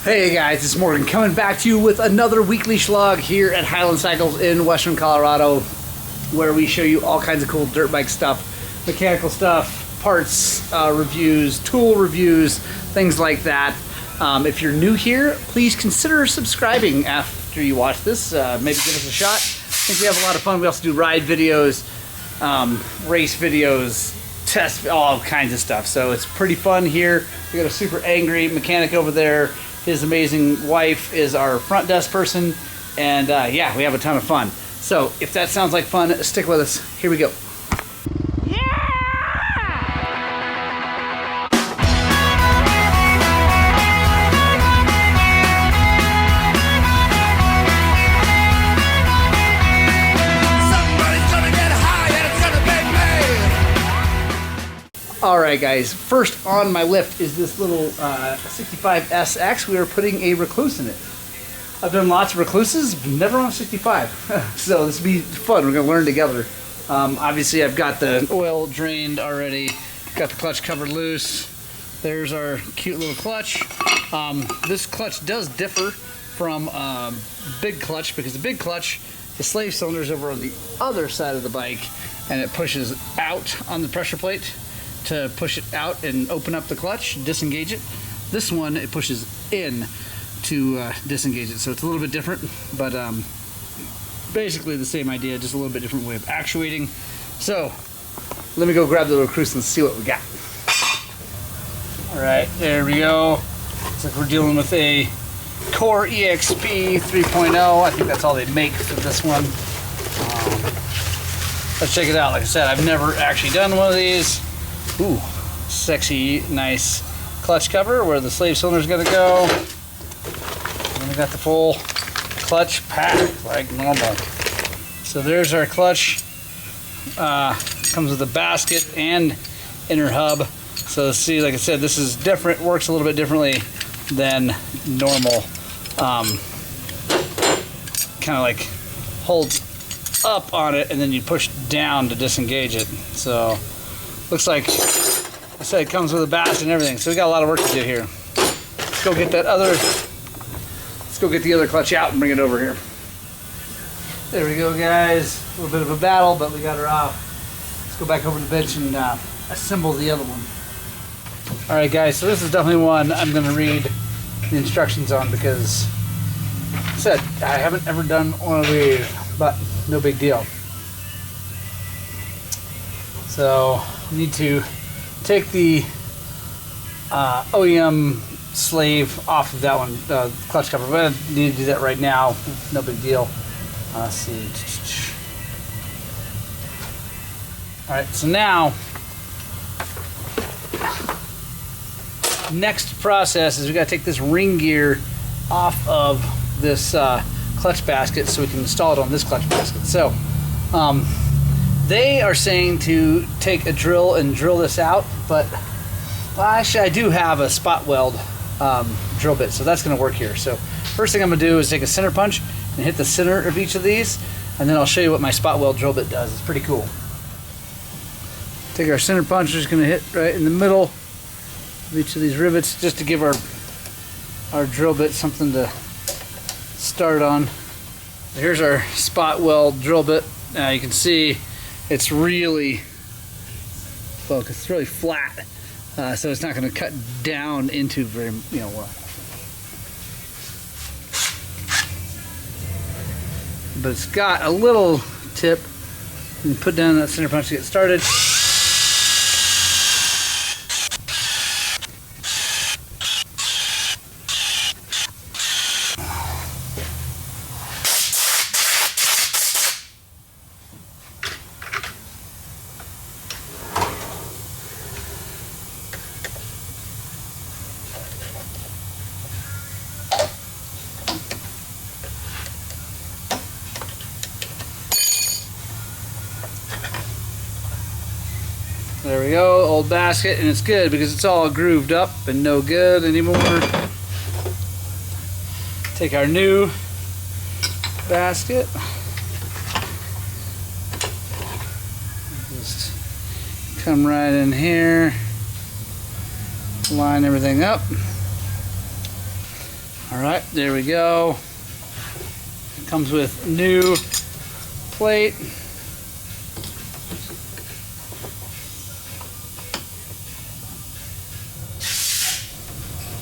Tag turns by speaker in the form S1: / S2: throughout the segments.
S1: Hey guys, it's Morgan coming back to you with another weekly Shlog here at Highland Cycles in Western Colorado, where we show you all kinds of cool dirt bike stuff, mechanical stuff, parts reviews, tool reviews, things like that. If you're new here, please consider subscribing after you watch this. Maybe give us a shot. I think we have a lot of fun. We also do ride videos, race videos, test, all kinds of stuff. So it's pretty fun here. We got a super angry mechanic over there. His amazing wife is our front desk person, and yeah, we have a ton of fun. So if that sounds like fun, stick with us. Here we go. Alright guys, first on my lift is this little 65 SX. We are putting a Rekluse in it. I've done lots of Rekluses, never on a 65. So this will be fun, we're going to learn together. Obviously I've got the oil drained already, got the clutch covered loose. There's our cute little clutch. This clutch does differ from big clutch, because the big clutch, the slave cylinder is over on the other side of the bike, and it pushes out on the pressure plate to push it out and open up the clutch, disengage it. This one, it pushes in to disengage it. So it's a little bit different, but basically the same idea, just a little bit different way of actuating. So let me go grab the Rekluse and see what we got. All right, there we go. Looks like we're dealing with a Core EXP 3.0. I think that's all they make for this one. Let's check it out. Like I said, I've never actually done one of these. Ooh, sexy, nice clutch cover where the slave cylinder is going to go. And we got the full clutch pack like normal. So there's our clutch. Comes with a basket and inner hub. So see, like I said, this is different, works a little bit differently than normal. Kind of like holds up on it and then you push down to disengage it. So looks like, I said, it comes with a basket and everything, so we got a lot of work to do here. Let's go get the other clutch out and bring it over here. There we go, guys. A little bit of a battle, but we got her off. Let's go back over to the bench and assemble the other one. All right, guys, so this is definitely one I'm gonna read the instructions on, because, like I said, I haven't ever done one of these, but no big deal. So need to take the OEM slave off of that one, clutch cover. But I need to do that right now. No big deal. Let's see. All right. So now, next process is we got to take this ring gear off of this clutch basket so we can install it on this clutch basket. So. They are saying to take a drill and drill this out, but well, actually I do have a spot weld drill bit, so that's going to work here. So first thing I'm going to do is take a center punch and hit the center of each of these, and then I'll show you what my spot weld drill bit does. It's pretty cool. Take our center punch, just going to hit right in the middle of each of these rivets, just to give our drill bit something to start on. Here's our spot weld drill bit. Now you can see it's really focused, it's really flat, so it's not going to cut down into very, well. But it's got a little tip, and put down that center punch to get started. There we go, old basket, and it's good because it's all grooved up and no good anymore. Take our new basket. Just come right in here, line everything up. All right, there we go. It comes with new plate.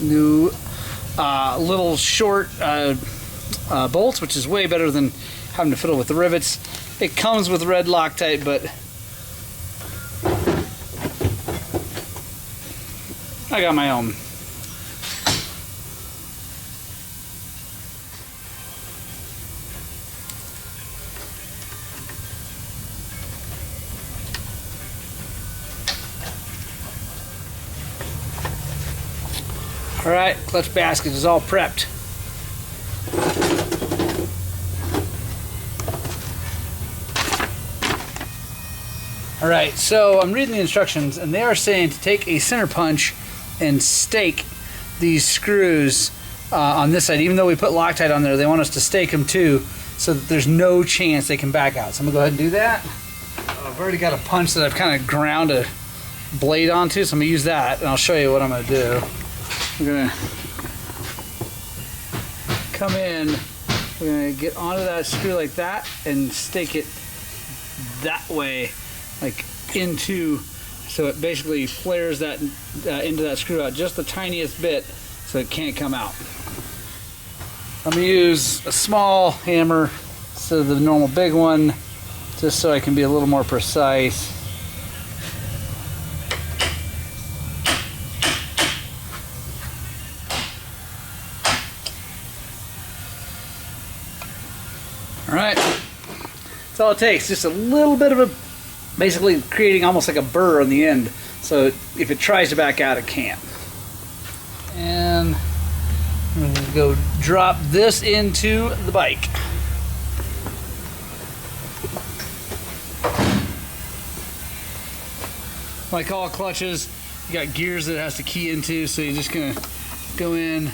S1: New little short bolts, which is way better than having to fiddle with the rivets. It comes with red Loctite, but I got my own. All right, clutch basket is all prepped. All right, so I'm reading the instructions, and they are saying to take a center punch and stake these screws on this side. Even though we put Loctite on there, they want us to stake them too, so that there's no chance they can back out. So I'm gonna go ahead and do that. I've already got a punch that I've kind of ground a blade onto, so I'm gonna use that, and I'll show you what I'm gonna do. We're gonna come in, we're gonna get onto that screw like that and stake it that way, like into, so it basically flares that into that screw out just the tiniest bit so it can't come out. I'm gonna use a small hammer instead of the normal big one, just so I can be a little more precise. All right, that's all it takes. Just a little bit of a, basically creating almost like a burr on the end. So if it tries to back out, it can't. And I'm gonna go drop this into the bike. Like all clutches, you got gears that it has to key into, so you're just gonna go in,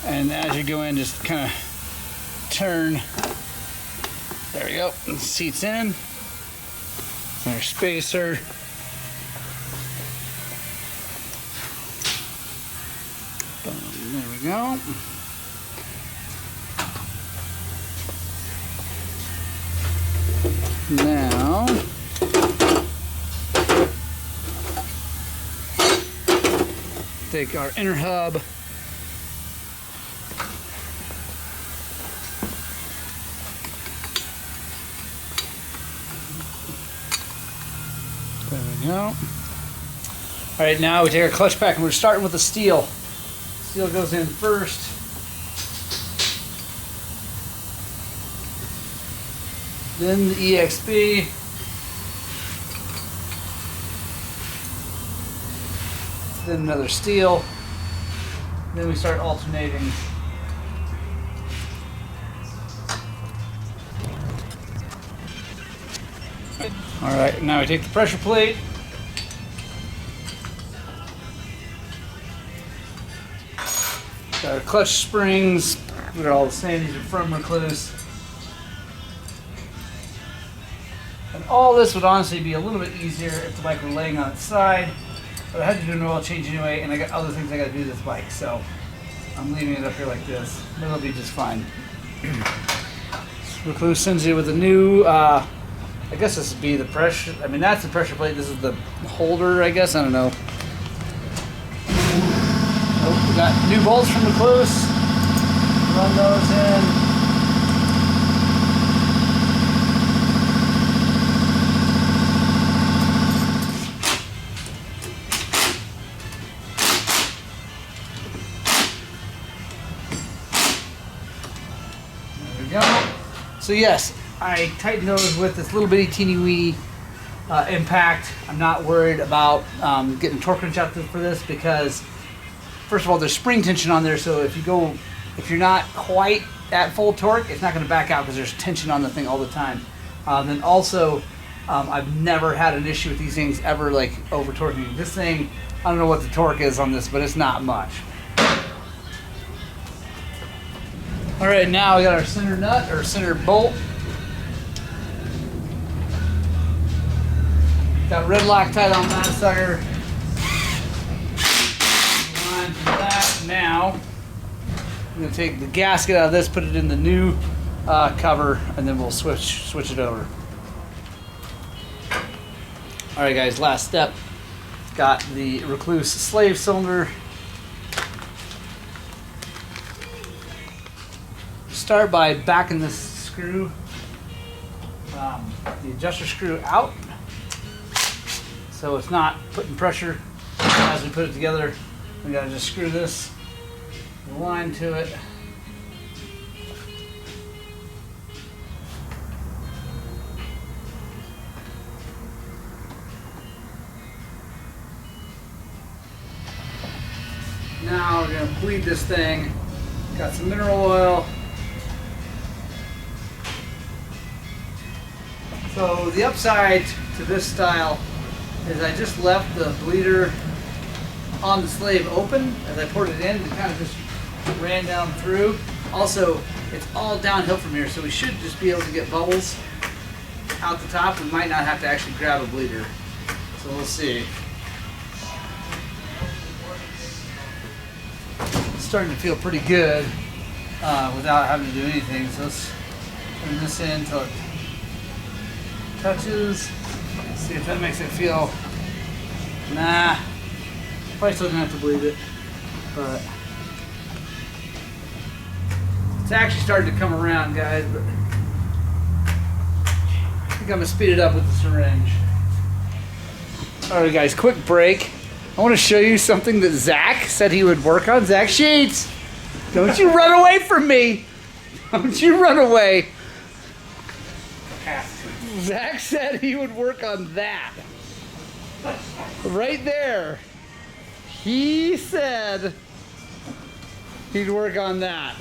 S1: and as you go in, just kind of turn. There we go. The seat's in. Our spacer. Boom. There we go. Now, take our inner hub. There we go. All right, now we take our clutch pack and we're starting with the steel. Steel goes in first. Then the EXB. Then another steel. Then we start alternating. All right, now we take the pressure plate. Got our clutch springs. They're all the same. These are from Rekluse. And all this would honestly be a little bit easier if the bike were laying on its side. But I had to do an oil change anyway, and I got other things I got to do to this bike, so I'm leaving it up here like this. It'll be just fine. Rekluse sends you with a new. I guess this would be the pressure. I mean, that's the pressure plate. This is the holder, I guess. I don't know. Oh, we got new bolts from Rekluse. Run those in. There we go. So yes, I tightened those with this little bitty teeny weeny impact. I'm not worried about getting torque wrench out for this because, first of all, there's spring tension on there. So if you're not quite at full torque, it's not going to back out because there's tension on the thing all the time. Then also, I've never had an issue with these things ever, like over torquing. This thing, I don't know what the torque is on this, but it's not much. All right, now we got our center nut or center bolt. Got red Loctite on that sucker. Line for that. Now I'm gonna take the gasket out of this, put it in the new cover, and then we'll switch it over. All right, guys. Last step. Got the Rekluse slave cylinder. Start by backing this screw, the adjuster screw out, so it's not putting pressure as we put it together. We gotta just screw this line to it. Now we're gonna bleed this thing. Got some mineral oil. So the upside to this style is I just left the bleeder on the slave open. As I poured it in, it kind of just ran down through. Also, it's all downhill from here, so we should just be able to get bubbles out the top. We might not have to actually grab a bleeder. So we'll see. It's starting to feel pretty good without having to do anything. So let's turn this in until it touches. See if that makes it feel. Nah, probably still gonna have to bleed it, but it's actually starting to come around, guys. But I think I'm gonna speed it up with the syringe. All right, guys, quick break. I want to show you something that Zach said he would work on. Zach Sheets, don't you run away from me! Don't you run away! Zach said he would work on that. Right there. He said he'd work on that.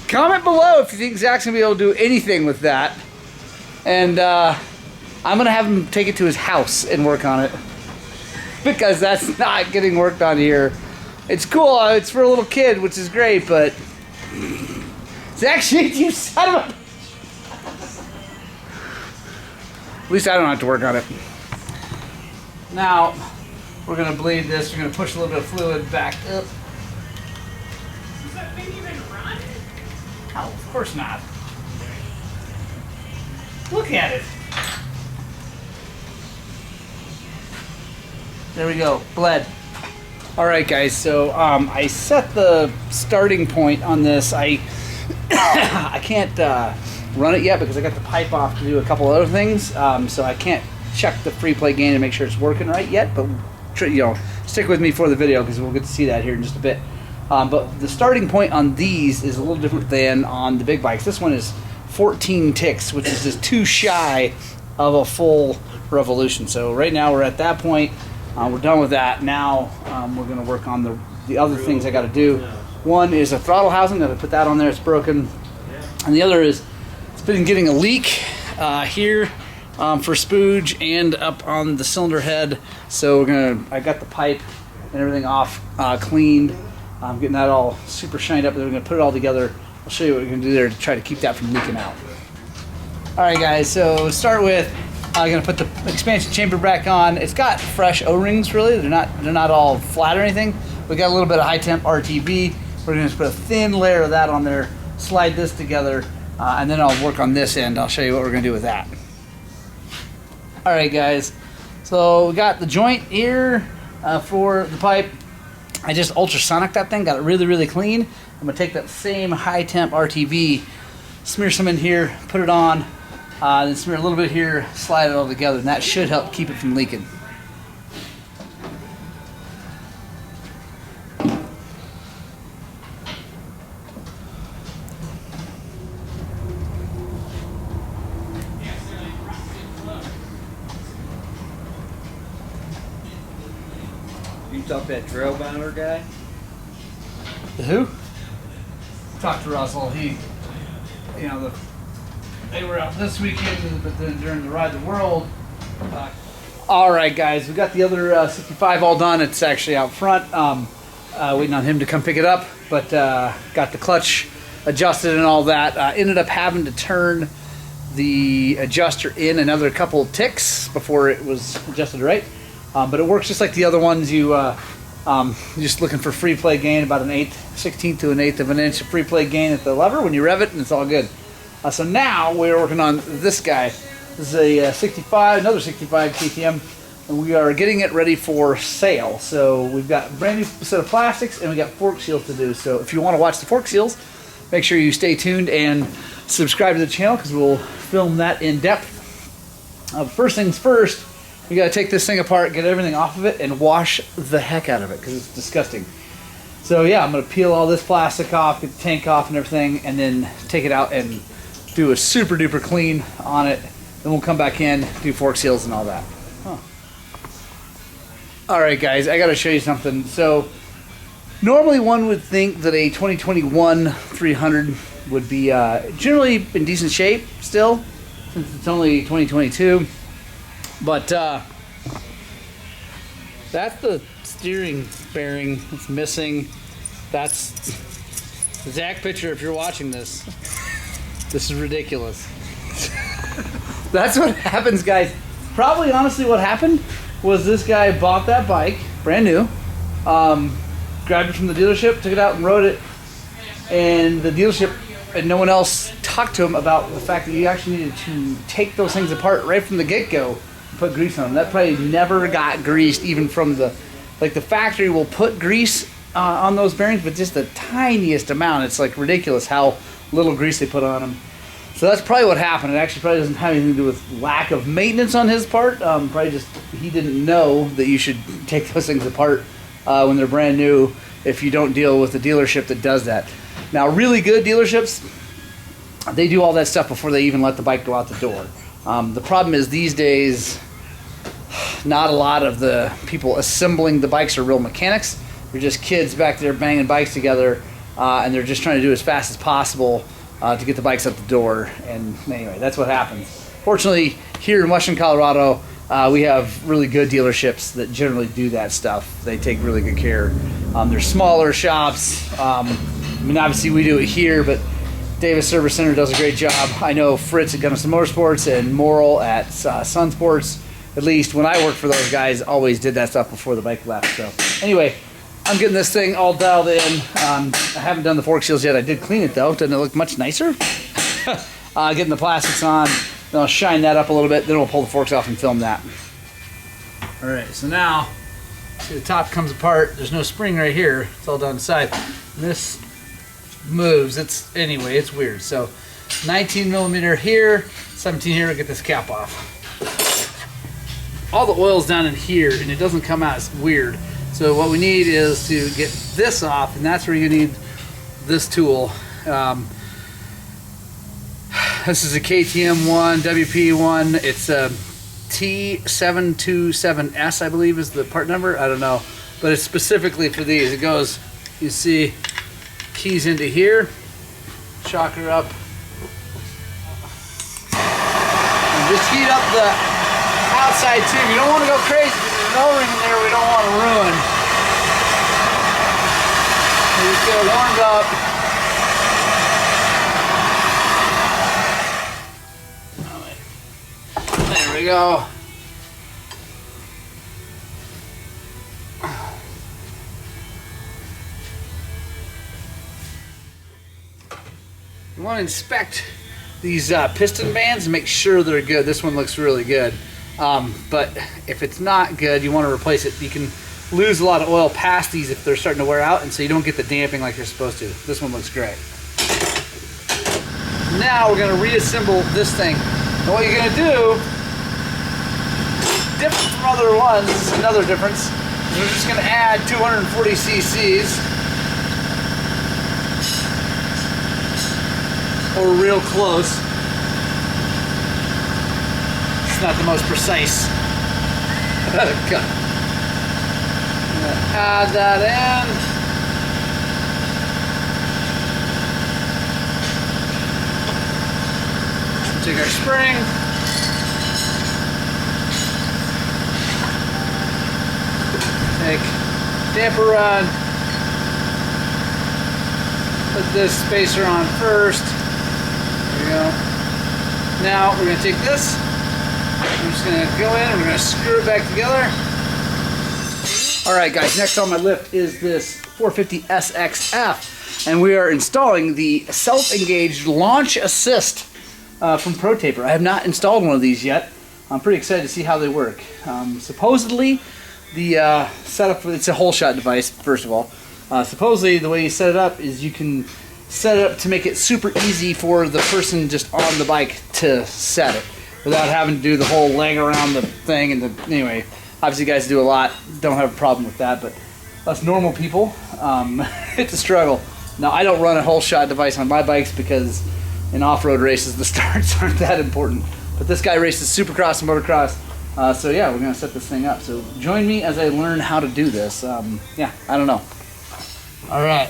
S1: Comment below if you think Zach's gonna be able to do anything with that. And I'm gonna have him take it to his house and work on it. Because that's not getting worked on here. It's cool, it's for a little kid, which is great, but Zach Sheets, you son of a... At least I don't have to work on it. Now, we're gonna bleed this. We're gonna push a little bit of fluid back up.
S2: Does that thing even run?
S1: Oh, of course not. Look at it. There we go, bled. All right, guys, so I set the starting point on this. I can't run it yet because I got the pipe off to do a couple other things, so I can't check the free play gain and make sure it's working right yet, but stick with me for the video because we'll get to see that here in just a bit. But the starting point on these is a little different than on the big bikes. This one is 14 ticks, which is just too shy of a full revolution. So right now we're at that point. We're done with that. Now we're going to work on the other things I got to do. One is a throttle housing. Got to put that on there. It's broken. And the other is it's been getting a leak here for spooge and up on the cylinder head. So I got the pipe and everything off cleaned. I'm getting that all super shined up. Then we're going to put it all together. I'll show you what we're going to do there to try to keep that from leaking out. All right, guys. So start with. I'm gonna put the expansion chamber back on. It's got fresh O-rings, really. They're not all flat or anything. We got a little bit of high temp RTB. We're gonna just put a thin layer of that on there, slide this together, and then I'll work on this end. I'll show you what we're gonna do with that. All right, guys. So we got the joint here for the pipe. I just ultrasonic that thing, got it really, really clean. I'm gonna take that same high temp RTB, smear some in here, put it on. Then smear a little bit here, slide it all together, and that should help keep it from leaking.
S3: You talk to that trail bounder guy?
S1: The who? Talked to Russell. He, they were out this weekend, but then during the Ride the World. All right, guys, we got the other 65 all done. It's actually out front. Waiting on him to come pick it up, but got the clutch adjusted and all that. Ended up having to turn the adjuster in another couple ticks before it was adjusted right. But it works just like the other ones. You Just looking for free play gain, about an 1/16 to an 1/8 of an inch of free play gain at the lever when you rev it, and it's all good. So now we're working on this guy. This is a 65, another 65 KTM, and we are getting it ready for sale. So we've got a brand new set of plastics, and we got fork seals to do. So if you want to watch the fork seals, make sure you stay tuned and subscribe to the channel, because we'll film that in depth. First things first, we got to take this thing apart, get everything off of it, and wash the heck out of it, because it's disgusting. So yeah, I'm going to peel all this plastic off, get the tank off and everything, and then take it out and do a super duper clean on it. Then we'll come back in, do fork seals and all that. Alright guys, I got to show you something. So normally one would think that a 2021 300 would be generally in decent shape still, since it's only 2022. But that's the steering bearing that's missing. That's the Zach picture if you're watching this. This is ridiculous. That's what happens, guys. Probably honestly what happened was this guy bought that bike, brand new, grabbed it from the dealership, took it out and rode it, and the dealership and no one else talked to him about the fact that you actually needed to take those things apart right from the get-go and put grease on them. That probably never got greased, even from the, like, the factory will put grease on those bearings, but just the tiniest amount. It's like ridiculous how little grease they put on them. So that's probably what happened. It actually probably doesn't have anything to do with lack of maintenance on his part. Probably just he didn't know that you should take those things apart when they're brand new if you don't deal with the dealership that does that. Now, really good dealerships, they do all that stuff before they even let the bike go out the door. The problem is these days, not a lot of the people assembling the bikes are real mechanics. They're just kids back there banging bikes together, and they're just trying to do as fast as possible to get the bikes out the door. And anyway, that's what happens. Fortunately, here in Western Colorado, we have really good dealerships that generally do that stuff. They take really good care. They're smaller shops. I mean, obviously we do it here, but Davis Service Center does a great job. I know Fritz at Gunnison Motorsports and Morrill at Sun Sports, at least when I worked for those guys, always did that stuff before the bike left. So anyway, I'm getting this thing all dialed in. I haven't done the fork seals yet. I did clean it though. Doesn't it look much nicer? Getting the plastics on. Then I'll shine that up a little bit. Then we'll pull the forks off and film that. All right, so now, see the top comes apart. There's no spring right here. It's all down the side. And this moves. Anyway, it's weird. So 19 millimeter here, 17 here to get this cap off. All the oil's down in here and it doesn't come out. It's weird. So what we need is to get this off, and that's where you need this tool. This is a KTM one, WP one. It's a T727S, I believe is the part number. I don't know, but it's specifically for these. It goes, you see, keys into here, shocker up, and just heat up the outside tube. You don't want to go crazy because there's an O-ring in there we don't want to ruin. You just get it warmed up. There we go. You want to inspect these piston bands and make sure they're good. This one looks really good. But if it's not good, you want to replace it. You can lose a lot of oil past these if they're starting to wear out, and so you don't get the damping like you're supposed to. This one looks great. Now we're going to reassemble this thing. And what you're going to do, different from other ones, this is another difference, is we're just going to add 240 cc's. Or real close. It's not the most precise. Add that in. Take our spring. Take damper rod. Put this spacer on first. There we go. Now we're going to take this. I'm just going to go in and we're going to screw it back together. Alright guys, next on my lift is this 450 SXF, and we are installing the self-engaged launch assist from ProTaper. I have not installed one of these yet. I'm pretty excited to see how they work. Supposedly, the setup, it's a hole shot device, first of all. Supposedly, the way you set it up is you can set it up to make it super easy for the person just on the bike to set it without having to do the whole leg around the thing. And anyway, obviously you guys do a lot, don't have a problem with that, but us normal people, it's a struggle. Now, I don't run a hole shot device on my bikes because in off-road races the starts aren't that important. But this guy races supercross and motocross, so yeah, we're gonna set this thing up. So join me as I learn how to do this. Yeah, I don't know. All right,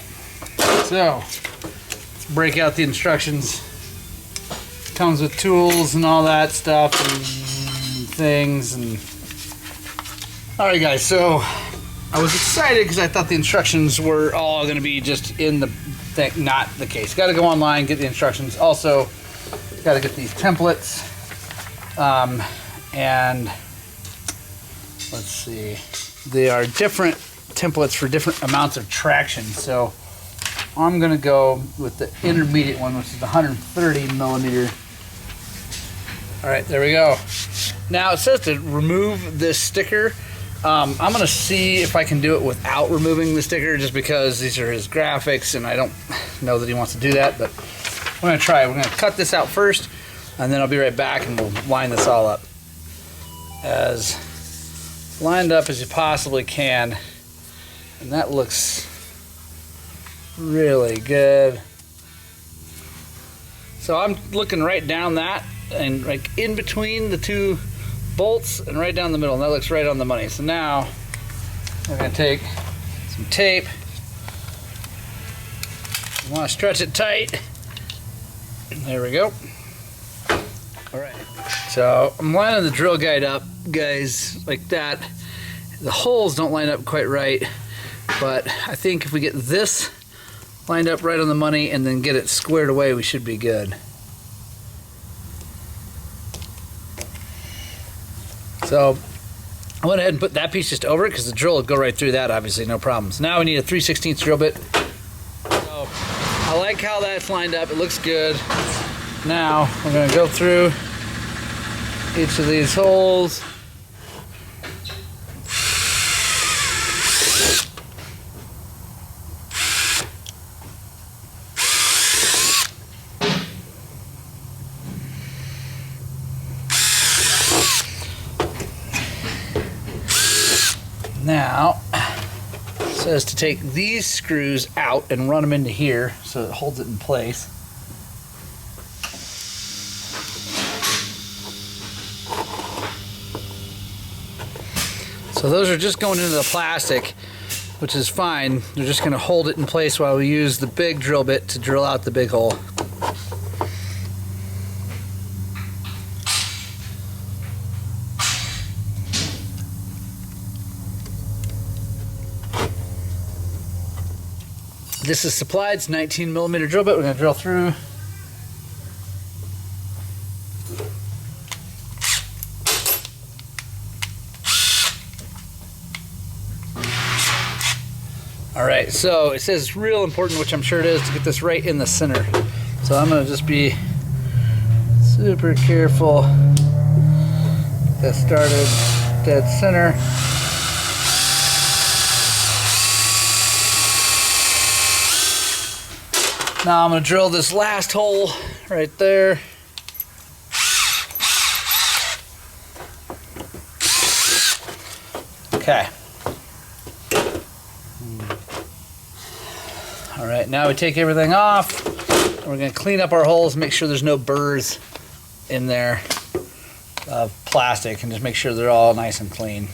S1: so let's break out the instructions. Comes with tools and all that stuff and things. And all right, guys. So I was excited because I thought the instructions were all going to be just in the thing. Not the case. Got to go online, get the instructions. Also, got to get these templates. And let's see. They are different templates for different amounts of traction. So I'm going to go with the intermediate one, which is the 130 millimeter. All right, there we go. Now it says to remove this sticker. I'm going to see if I can do it without removing the sticker, just because these are his graphics and I don't know that he wants to do that, but we're going to try it. We're going to cut this out first, and then I'll be right back and we'll line this all up as lined up as you possibly can. And that looks really good. So I'm looking right down that and like in between the two bolts and right down the middle, and that looks right on the money. So now we're going to take some tape. You want to stretch it tight. There we go. All right. So I'm lining the drill guide up, guys, like that. The holes don't line up quite right, but I think if we get this lined up right on the money and then get it squared away, we should be good. So I went ahead and put that piece just over it because the drill will go right through that, obviously, no problems. Now we need a 3/16 drill bit. So I like how that's lined up. It looks good. Now we're going to go through each of these holes. Now, it says to take these screws out and run them into here so it holds it in place. So those are just going into the plastic, which is fine. They're just going to hold it in place while we use the big drill bit to drill out the big hole. This is supplied, it's 19 millimeter drill bit. We're going to drill through. All right, so it says it's real important, which I'm sure it is, to get this right in the center. So I'm going to just be super careful. Get that started dead center. Now I'm going to drill this last hole right there. Okay. All right, now we take everything off. And we're going to clean up our holes, make sure there's no burrs in there of plastic, and just make sure they're all nice and clean.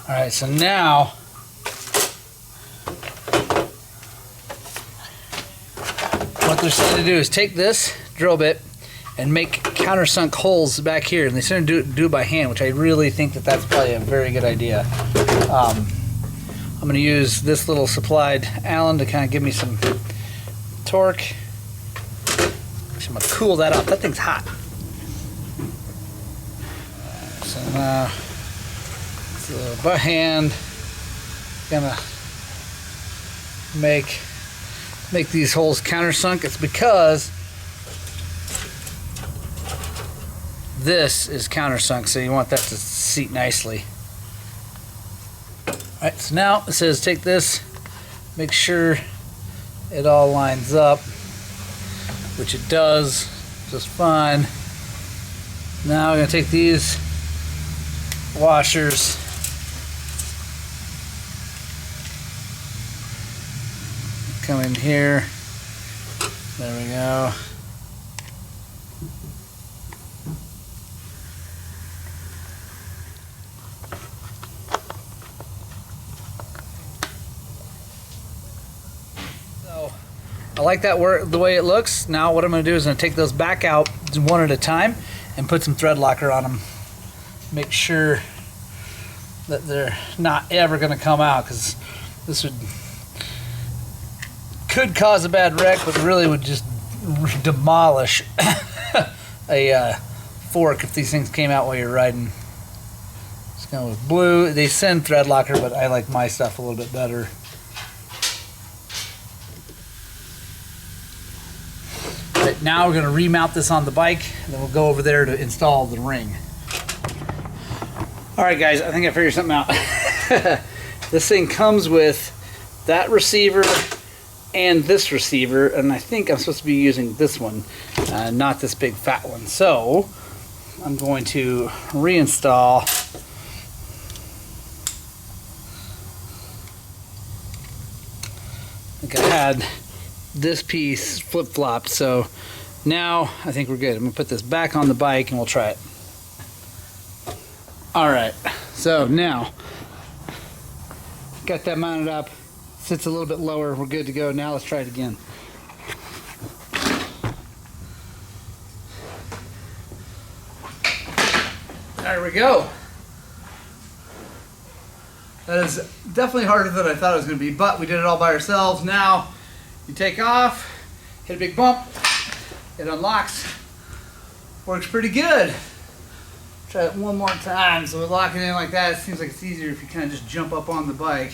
S1: All right, so now what they're saying to do is take this drill bit and make countersunk holes back here, and they said to do it by hand, which I really think that that's probably a very good idea. I'm going to use this little supplied Allen to kind of give me some torque. Actually, I'm gonna cool that off. That thing's hot. So now, by hand, gonna make these holes countersunk. It's because this is countersunk, so you want that to seat nicely. Alright, so now it says take this, make sure it all lines up, which it does just fine. Now we're going to take these washers, come in here, there we go. I like that the way it looks. Now what I'm going to do is I'm going to take those back out one at a time and put some thread locker on them. Make sure that they're not ever going to come out, because this could cause a bad wreck, but really would just demolish a fork if these things came out while you're riding. It's going with blue. They send thread locker, but I like my stuff a little bit better. Right, now we're going to remount this on the bike, and then we'll go over there to install the ring. Alright guys, I think I figured something out. This thing comes with that receiver and this receiver, and I think I'm supposed to be using this one, not this big fat one. So I'm going to reinstall I think I had this piece flip-flopped, so now I think we're good. I'm gonna put this back on the bike and we'll try it. Alright, so now got that mounted up, sits a little bit lower, we're good to go. Now let's try it again. There we go. That is definitely harder than I thought it was going to be, but we did it all by ourselves. Now you take off, hit a big bump, it unlocks, works pretty good. Try it one more time. So we lock it in like that. It seems like it's easier if you kind of just jump up on the bike.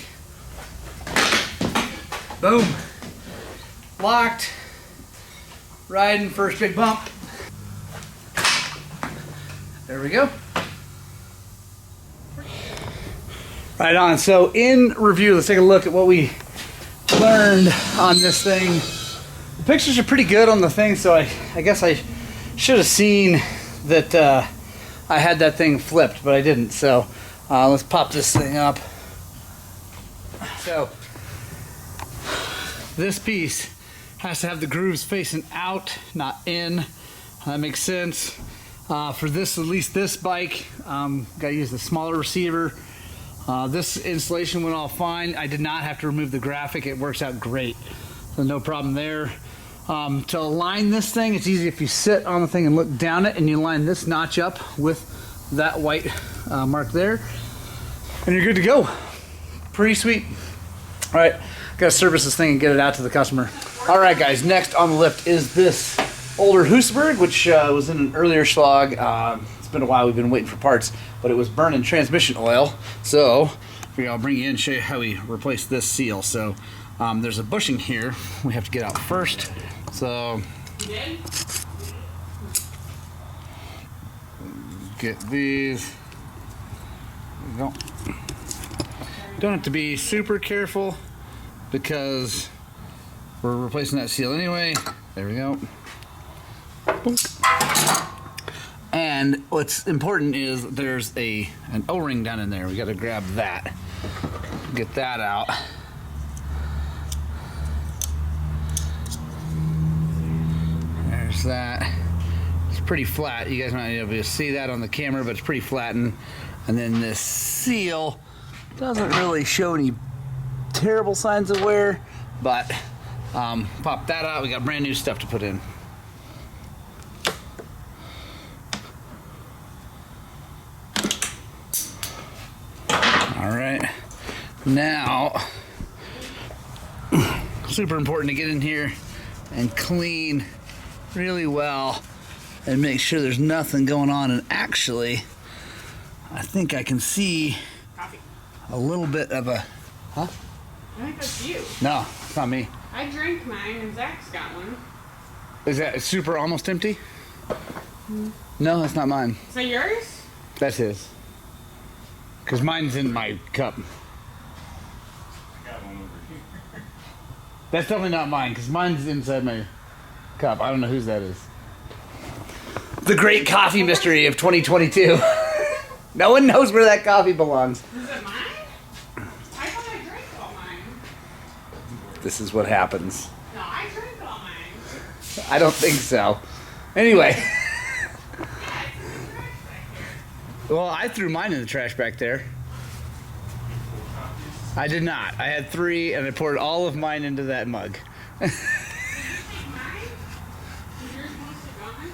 S1: Boom. Locked. Riding, first big bump. There we go. Right on. So in review, let's take a look at what we learned on this thing. The pictures are pretty good on the thing, so I guess I should have seen that I had that thing flipped, but I didn't. So let's pop this thing up. So this piece has to have the grooves facing out, not in. That makes sense. For this, at least this bike, gotta use the smaller receiver. This installation went all fine. I did not have to remove the graphic. It works out great. So no problem there. To align this thing, it's easy if you sit on the thing and look down it and you line this notch up with that white mark there, and you're good to go. Pretty sweet. All right, gotta service this thing and get it out to the customer. All right guys, next on the lift is this older Husaberg, which was in an earlier Shlog. It's been a while, we've been waiting for parts, but it was burning transmission oil. So I'll bring you in and show you how we replace this seal. So there's a bushing here we have to get out first. So get these. There we go. Don't have to be super careful because we're replacing that seal anyway. There we go. And what's important is there's an O-ring down in there. We got to grab that. Get that out. There's that. It's pretty flat. You guys might not be able to see that on the camera, but it's pretty flattened. And then this seal doesn't really show any terrible signs of wear, but pop that out. We got brand new stuff to put in. All right, now super important to get in here and clean really well and make sure there's nothing going on. And actually, I think I can see
S2: Coffee.
S1: a little bit of a, huh?
S2: I think that's you.
S1: No, it's not me.
S2: I drank mine and Zach's got one.
S1: Is that super almost empty? No, that's not mine.
S2: Is that yours?
S1: That's his. Because mine's in my cup. That's definitely not mine, because mine's inside my cup. I don't know whose that is. The great coffee mystery of 2022. No one knows where that coffee belongs.
S2: Is it mine? I thought I drank all mine.
S1: This is what happens.
S2: No, I drank all mine.
S1: I don't think so. Anyway.
S2: Yeah, it's in the trash back here.
S1: Well, I threw mine in the trash back there. I did not. I had 3, and I poured all of mine into that mug.
S2: Did you take mine? Is yours mostly gone?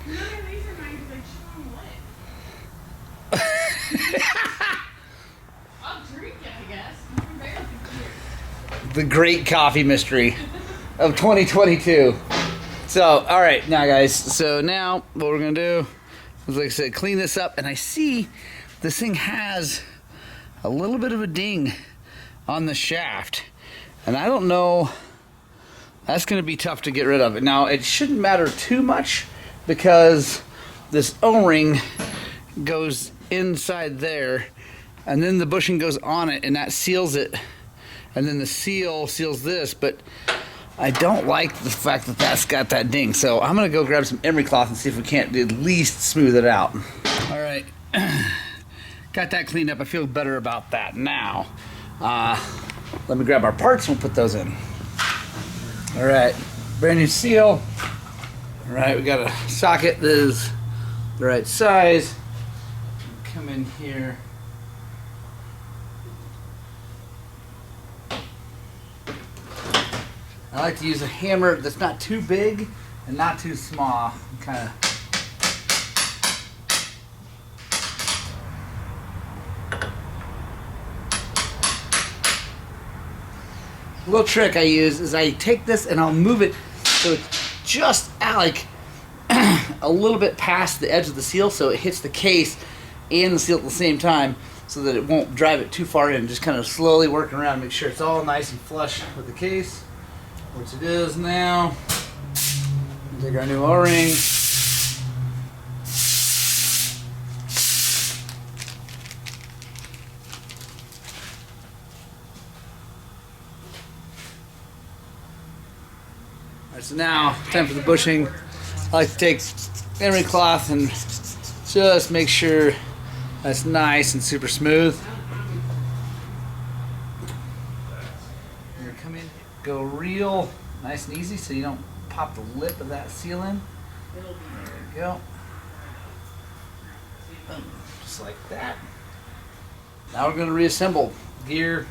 S2: None of these are mine because I chew them lit. I'll drink it, I guess. You can barely hear.
S1: The great coffee mystery of 2022. So, all right, now guys, so now what we're gonna do is, like I said, clean this up, and I see this thing has a little bit of a ding on the shaft, and I don't know, that's gonna be tough to get rid of. Now, it shouldn't matter too much because this O-ring goes inside there, and then the bushing goes on it, and that seals it, and then the seal seals this, but I don't like the fact that that's got that ding. So I'm gonna go grab some emery cloth and see if we can't at least smooth it out. All right, got that cleaned up. I feel better about that now. Let me grab our parts and we'll put those in. All right, brand new seal. All right, we got a socket that is the right size. Come in here. I like to use a hammer that's not too big and not too small. Kind of. A little trick I use is I take this and I'll move it so it's just like a little bit past the edge of the seal, so it hits the case and the seal at the same time, so that it won't drive it too far in. Just kind of slowly working around, make sure it's all nice and flush with the case. Which it is now. Take our new O-ring. Alright, so now time for the bushing. I like to take emery cloth and just make sure that's nice and super smooth. Go real nice and easy so you don't pop the lip of that seal in. There we go. Boom. Just like that. Now we're going to reassemble gear,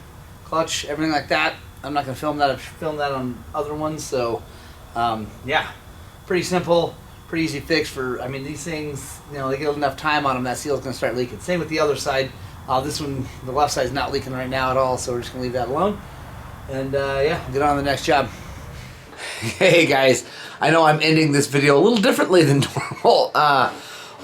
S1: clutch, everything like that. I'm not going to film that. I've filmed that on other ones, so yeah, pretty simple, pretty easy fix for, I mean, these things, you know, they get enough time on them, that seal's going to start leaking. Same with the other side. This one, the left side's not leaking right now at all, so we're just going to leave that alone. And yeah, get on to the next job. Hey guys, I know I'm ending this video a little differently than normal.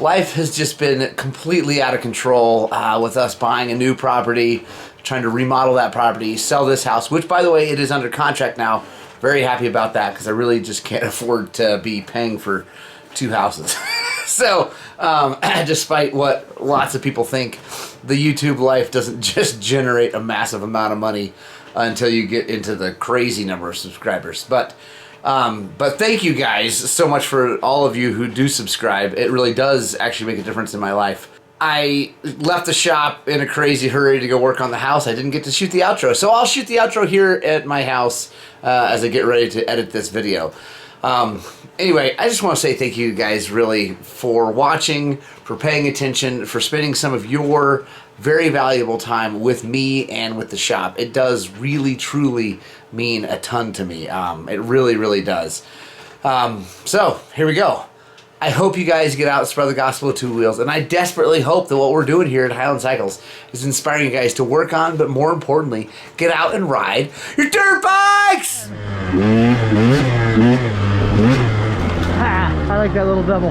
S1: Life has just been completely out of control with us buying a new property, trying to remodel that property, sell this house, which by the way, it is under contract now. Very happy about that because I really just can't afford to be paying for 2 houses. So, despite what lots of people think, the YouTube life doesn't just generate a massive amount of money until you get into the crazy number of subscribers. But thank you guys so much for all of you who do subscribe. It really does actually make a difference in my life. I left the shop in a crazy hurry to go work on the house. I didn't get to shoot the outro. So I'll shoot the outro here at my house as I get ready to edit this video. Anyway, I just want to say thank you guys really for watching, for paying attention, for spending some of your very valuable time with me and with the shop. It does really, truly mean a ton to me. It really, really does. So, here we go. I hope you guys get out and spread the gospel of two wheels. And I desperately hope that what we're doing here at Highland Cycles is inspiring you guys to work on, but more importantly, get out and ride your dirt bikes! I like that little double.